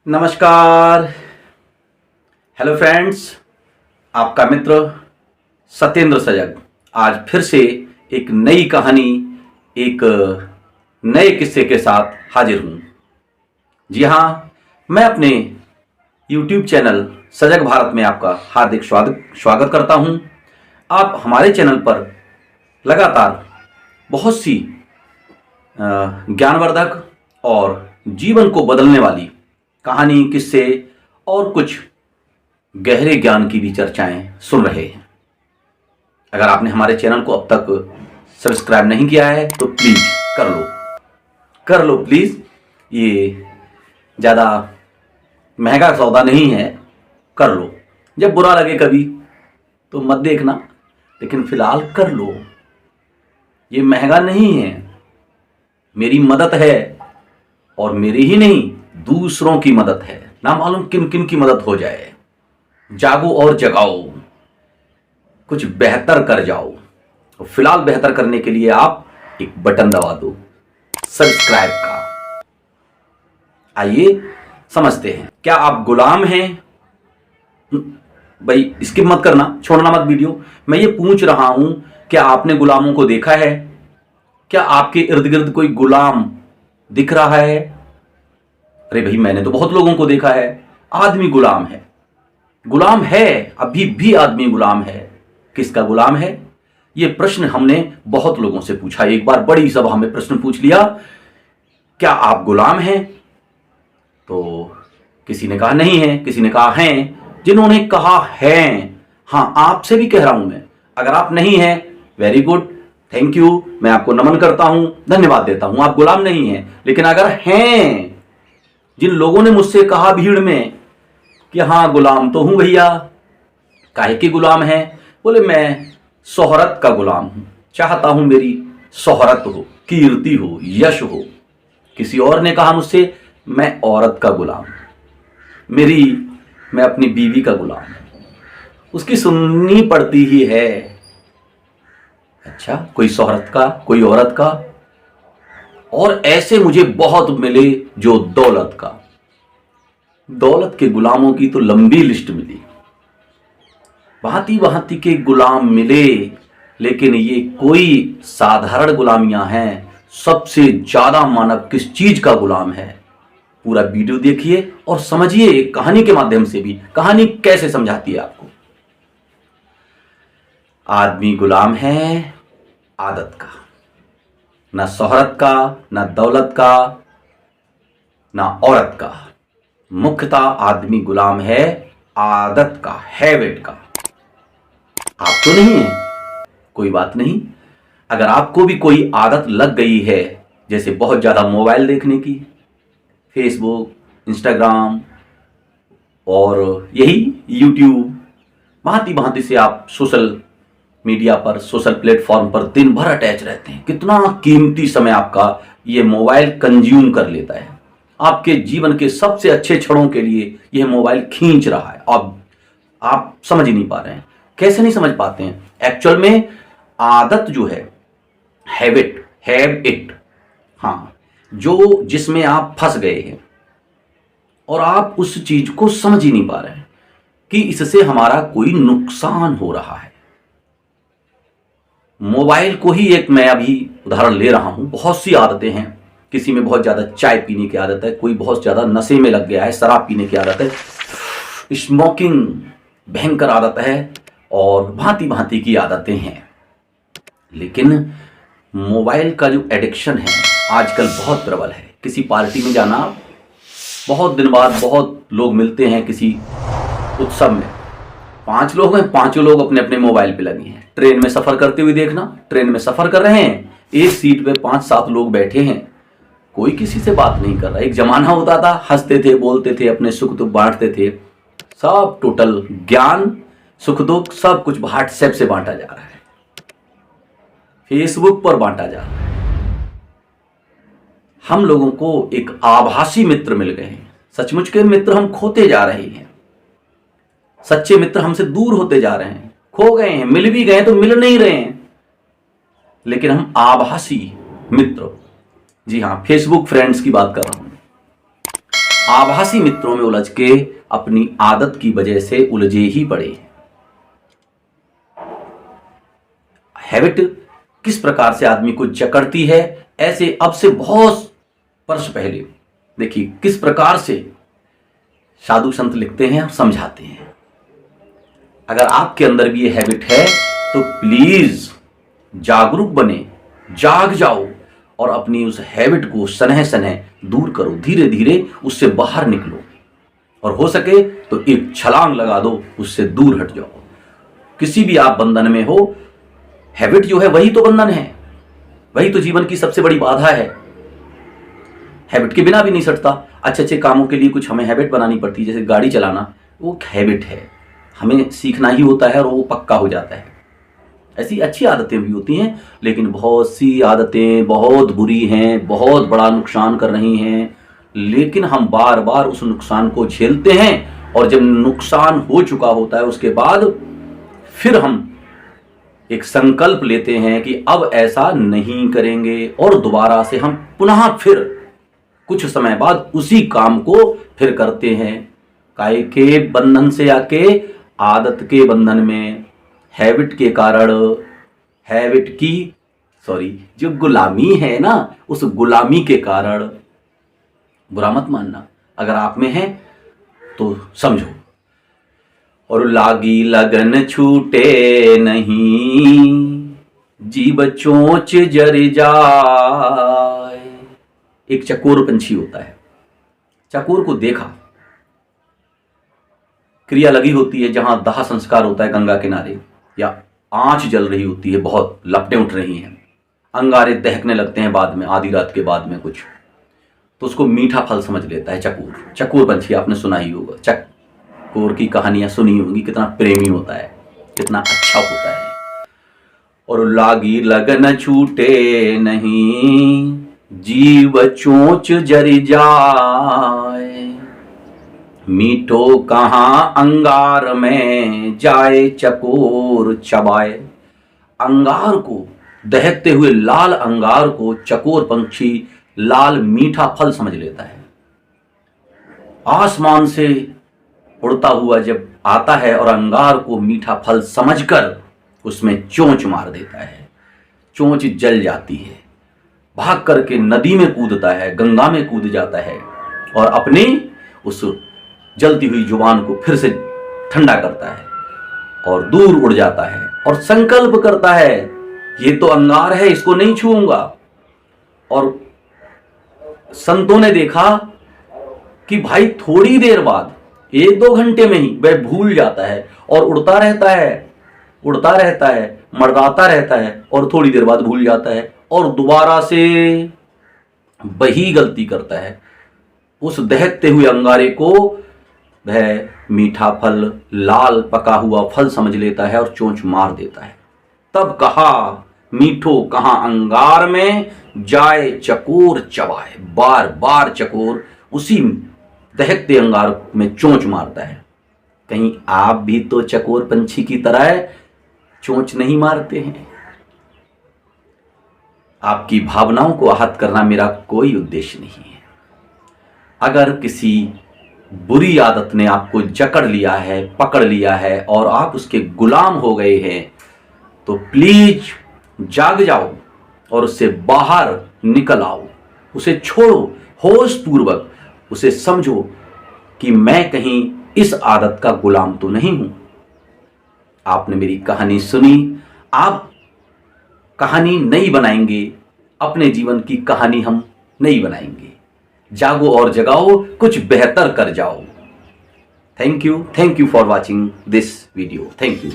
नमस्कार। Hello friends, आपका मित्र सत्येंद्र सजग आज फिर से एक नई कहानी, एक नए किस्से के साथ हाजिर हूँ। जी हाँ, मैं अपने YouTube चैनल सजग भारत में आपका हार्दिक स्वागत करता हूँ। आप हमारे चैनल पर लगातार बहुत सी ज्ञानवर्धक और जीवन को बदलने वाली कहानी, किस्से और कुछ गहरे ज्ञान की भी चर्चाएं सुन रहे हैं। अगर आपने हमारे चैनल को अब तक सब्सक्राइब नहीं किया है तो प्लीज कर लो प्लीज। ये ज़्यादा महंगा सौदा नहीं है, कर लो। जब बुरा लगे कभी तो मत देखना, लेकिन फिलहाल कर लो। ये महंगा नहीं है, मेरी मदद है, और मेरी ही नहीं दूसरों की मदद है। ना मालूम किन किन की मदद हो जाए। जागो और जगाओ, कुछ बेहतर कर जाओ। तो फिलहाल बेहतर करने के लिए आप एक बटन दबा दो, सब्सक्राइब का। आइए समझते हैं। क्या आप गुलाम हैं? भाई स्किप मत करना, छोड़ना मत वीडियो। मैं ये पूछ रहा हूं, क्या आपने गुलामों को देखा है? क्या आपके इर्द गिर्द कोई गुलाम दिख रहा है? अरे भाई, मैंने तो बहुत लोगों को देखा है। आदमी गुलाम है, अभी भी आदमी गुलाम है। किसका गुलाम है? ये प्रश्न हमने बहुत लोगों से पूछा। एक बार बड़ी सभा में प्रश्न पूछ लिया, क्या आप गुलाम हैं? तो किसी ने कहा नहीं है, किसी ने कहा हैं। जिन्होंने कहा हैं, हाँ आपसे भी कह रहा हूं मैं, अगर आप नहीं हैं वेरी गुड, थैंक यू, मैं आपको नमन करता हूं, धन्यवाद देता हूं। आप गुलाम नहीं हैं। लेकिन अगर हैं, जिन लोगों ने मुझसे कहा भीड़ में कि हाँ गुलाम तो हूं भैया, काहे के गुलाम है? बोले मैं शोहरत का गुलाम हूं, चाहता हूं मेरी शोहरत हो, कीर्ति हो, यश हो। किसी और ने कहा मुझसे मैं औरत का गुलाम, मैं अपनी बीवी का गुलाम हूं। उसकी सुननी पड़ती ही है। अच्छा, कोई शोहरत का, कोई औरत का। और ऐसे मुझे बहुत मिले जो दौलत का। दौलत के गुलामों की तो लंबी लिस्ट मिली, भांति भांति के गुलाम मिले। लेकिन ये कोई साधारण गुलामियां हैं। सबसे ज्यादा मानव किस चीज का गुलाम है? पूरा वीडियो देखिए और समझिए कहानी के माध्यम से भी। कहानी कैसे समझाती है आपको। आदमी गुलाम है आदत का, ना शोहरत का, ना दौलत का, ना औरत का। मुख्यतः आदमी गुलाम है आदत का, हैबिट का। आप तो नहीं है, कोई बात नहीं। अगर आपको भी कोई आदत लग गई है, जैसे बहुत ज्यादा मोबाइल देखने की, फेसबुक, इंस्टाग्राम और यही यूट्यूब, भांति भांति से आप सोशल मीडिया पर, सोशल प्लेटफॉर्म पर दिन भर अटैच रहते हैं। कितना कीमती समय आपका ये मोबाइल कंज्यूम कर लेता है। आपके जीवन के सबसे अच्छे क्षणों के लिए यह मोबाइल खींच रहा है। अब आप समझ ही नहीं पा रहे हैं। कैसे नहीं समझ पाते हैं? एक्चुअल में आदत जो है, हैबिट, हाँ, जो जिसमें आप फंस गए हैं और आप उस चीज को समझ ही नहीं पा रहे हैं कि इससे हमारा कोई नुकसान हो रहा है। मोबाइल को ही एक मैं अभी उदाहरण ले रहा हूं। बहुत सी आदतें हैं। किसी में बहुत ज्यादा चाय पीने की आदत है, कोई बहुत ज्यादा नशे में लग गया है, शराब पीने की आदत है, स्मोकिंग भयंकर आदत है, और भांति भांति की आदतें हैं। लेकिन मोबाइल का जो एडिक्शन है आजकल बहुत प्रबल है। किसी पार्टी में जाना, बहुत दिन बाद बहुत लोग मिलते हैं किसी उत्सव में, 5 लोग हैं, 5 लोग अपने अपने मोबाइल पे लगे हैं। ट्रेन में सफर करते हुए देखना, ट्रेन में सफर कर रहे हैं, एक सीट पे 5-7 लोग बैठे हैं, कोई किसी से बात नहीं कर रहा। एक जमाना होता था, हंसते थे, बोलते थे, अपने सुख दुख बांटते थे। सब टोटल ज्ञान, सुख दुख सब कुछ व्हाट्सएप से बांटा जा रहा है, फेसबुक पर बांटा जा रहा है। हम लोगों को एक आभासी मित्र मिल गए हैं। सचमुच के मित्र हम खोते जा रहे हैं। सच्चे मित्र हमसे दूर होते जा रहे हैं, खो गए हैं। मिल भी गए तो मिल नहीं रहे हैं। लेकिन हम आभासी मित्र, जी हां, फेसबुक फ्रेंड्स की बात कर रहा हूं। आभासी मित्रों में उलझ के अपनी आदत की वजह से उलझे ही पड़े। हैबिट किस प्रकार से आदमी को जकड़ती है, ऐसे अब से बहुत वर्ष पहले देखिए किस प्रकार से साधु संत लिखते हैं और समझाते हैं। अगर आपके अंदर भी ये हैबिट है तो प्लीज जागरूक बने, जाग जाओ और अपनी उस हैबिट को सनह सनह दूर करो। धीरे धीरे उससे बाहर निकलो और हो सके तो एक छलांग लगा दो, उससे दूर हट जाओ। किसी भी आप बंधन में हो, हैबिट जो है वही तो बंधन है, वही तो जीवन की सबसे बड़ी बाधा है। हैबिट के बिना भी नहीं सटता। अच्छे अच्छे कामों के लिए कुछ हमें हैबिट बनानी पड़ती है, जैसे गाड़ी चलाना, वो हैबिट है, हमें सीखना ही होता है और वो पक्का हो जाता है। ऐसी अच्छी आदतें भी होती हैं, लेकिन बहुत सी आदतें बहुत बुरी हैं, बहुत बड़ा नुकसान कर रही हैं, लेकिन हम बार बार उस नुकसान को झेलते हैं और जब नुकसान हो चुका होता है उसके बाद फिर हम एक संकल्प लेते हैं कि अब ऐसा नहीं करेंगे और दोबारा से हम पुनः फिर कुछ समय बाद उसी काम को फिर करते हैं। काय के बंधन से आके आदत के बंधन में, हैबिट के कारण, हैबिट की जो गुलामी है ना, उस गुलामी के कारण। बुरा मत मानना, अगर आप में है तो समझो। और लागी लगन छूटे नहीं, जीव चोंच जर जाए। एक चकोर पंछी होता है, चकोर को देखा, क्रिया लगी होती है जहां दाह संस्कार होता है गंगा किनारे, या आंच जल रही होती है, बहुत लपटें उठ रही हैं, अंगारे दहकने लगते हैं बाद में, आधी रात के बाद में कुछ, तो उसको मीठा फल समझ लेता है चकोर। चकोर पंछी आपने सुना ही होगा, चकोर की कहानियां सुनी होंगी, कितना प्रेमी होता है, कितना अच्छा होता है। और लागी लगन छूटे नहीं, जीव चोंच जर जाए। मीठो कहाँ अंगार में, जाए चकोर चबाए। अंगार को, दहकते हुए लाल अंगार को चकोर पंछी लाल मीठा फल समझ लेता है। आसमान से उड़ता हुआ जब आता है और अंगार को मीठा फल समझकर उसमें चोंच मार देता है, चोंच जल जाती है, भाग करके नदी में कूदता है, गंगा में कूद जाता है और अपनी उस जलती हुई जुबान को फिर से ठंडा करता है और दूर उड़ जाता है और संकल्प करता है ये तो अंगार है, इसको नहीं छूऊंगा। और संतों ने देखा कि भाई थोड़ी देर बाद, 1-2 घंटे में ही वह भूल जाता है और उड़ता रहता है, मर्दाता रहता है और थोड़ी देर बाद भूल जाता है और दोबारा से वही गलती करता है। उस दहकते हुए अंगारे को वह मीठा फल, लाल पका हुआ फल समझ लेता है और चोंच मार देता है। तब कहा मीठो कहाँ अंगार में, जाए चकोर चबाए। बार बार चकोर उसी दहकते अंगार में चोंच मारता है। कहीं आप भी तो चकोर पंछी की तरह चोंच नहीं मारते हैं? आपकी भावनाओं को आहत करना मेरा कोई उद्देश्य नहीं है। अगर किसी बुरी आदत ने आपको जकड़ लिया है, पकड़ लिया है और आप उसके गुलाम हो गए हैं, तो प्लीज जाग जाओ और उससे बाहर निकल आओ, उसे छोड़ो, होश पूर्वक उसे समझो कि मैं कहीं इस आदत का गुलाम तो नहीं हूं। आपने मेरी कहानी सुनी, आप कहानी नहीं बनाएंगे, अपने जीवन की कहानी हम नहीं बनाएंगे। जागो और जगाओ, कुछ बेहतर कर जाओ। Thank you for watching this video. Thank you.